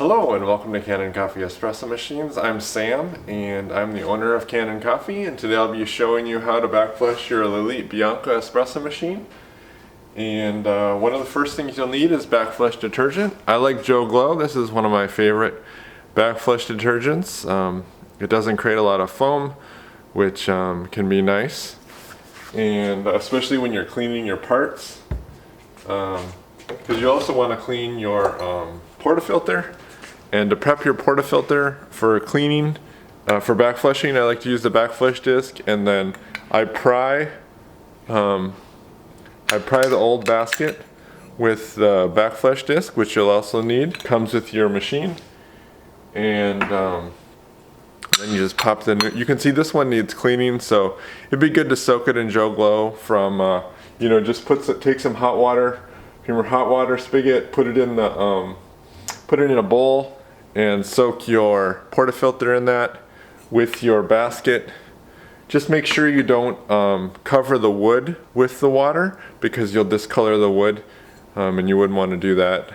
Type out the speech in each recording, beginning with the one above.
Hello and welcome to Kanen Coffee Espresso Machines. I'm Sam and I'm the owner of Kanen Coffee, and today I'll be showing you how to backflush your Lelit Bianca espresso machine. And one of the first things you'll need is Backflush Detergent. I like Joe Glow. This is one of my favorite backflush detergents. It doesn't create a lot of foam, which can be nice, and especially when you're cleaning your parts, because you also want to clean your portafilter. And to prep your portafilter for cleaning, for backflushing, I like to use the backflush disc, and then I pry the old basket with the backflush disc, which you'll also need. Comes with your machine, and then you just pop the new. You can see this one needs cleaning, so it'd be good to soak it in Joe Glow from, just take some hot water from your hot water spigot, put it in a bowl, and soak your portafilter in that with your basket. Just make sure you don't cover the wood with the water, because you'll discolor the wood, and you wouldn't want to do that.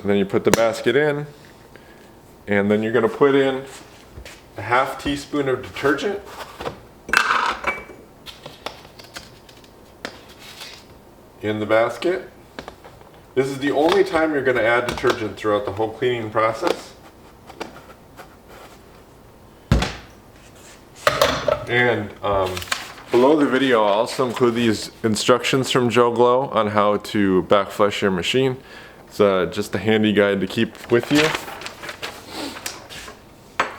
And then you put the basket in, and then you're going to put in a ½ teaspoon of detergent. In the basket. This is the only time you're going to add detergent throughout the whole cleaning process. And below the video I'll also include these instructions from Joe Glow on how to backflush your machine. It's just a handy guide to keep with you,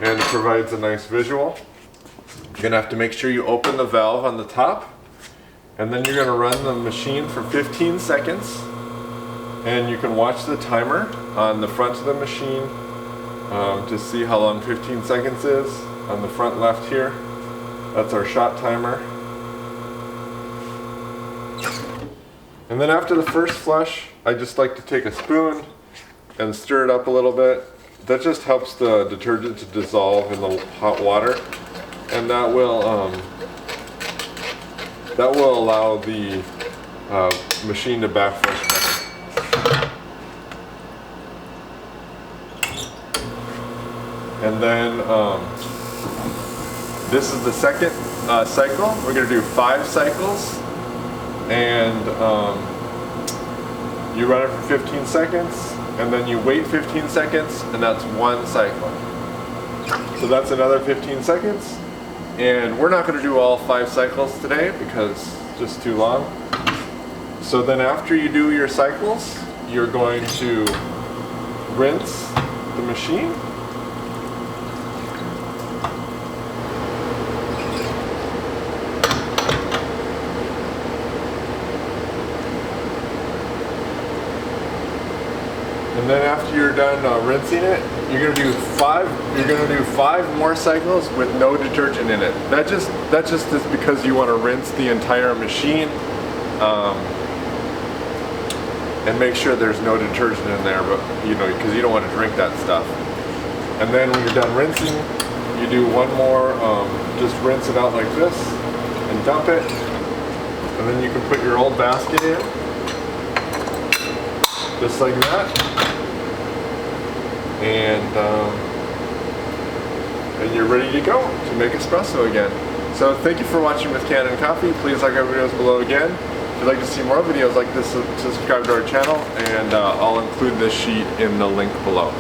and it provides a nice visual. You're going to have to make sure you open the valve on the top, and then you're going to run the machine for 15 seconds. And you can watch the timer on the front of the machine to see how long 15 seconds is. On the front left here, that's our shot timer. And then after the first flush, I just like to take a spoon and stir it up a little bit. That just helps the detergent to dissolve in the hot water, and that will allow the machine to backflush better. And then this is the second cycle. We're going to do 5 cycles, and you run it for 15 seconds, and then you wait 15 seconds, and that's 1 cycle. So that's another 15 seconds, and we're not going to do all 5 cycles today because it's just too long. So then after you do your cycles, you're going to rinse the machine. And then after you're done rinsing it, you're gonna do 5 more cycles with no detergent in it. That just is because you want to rinse the entire machine and make sure there's no detergent in there, but because you don't want to drink that stuff. And then when you're done rinsing, you do one more, just rinse it out like this and dump it, and then you can put your old basket in, just like that. And you're ready to go to make espresso again. So thank you for watching with Kanen Coffee. Please like our videos below again. If you'd like to see more videos like this, subscribe to our channel, and I'll include this sheet in the link below.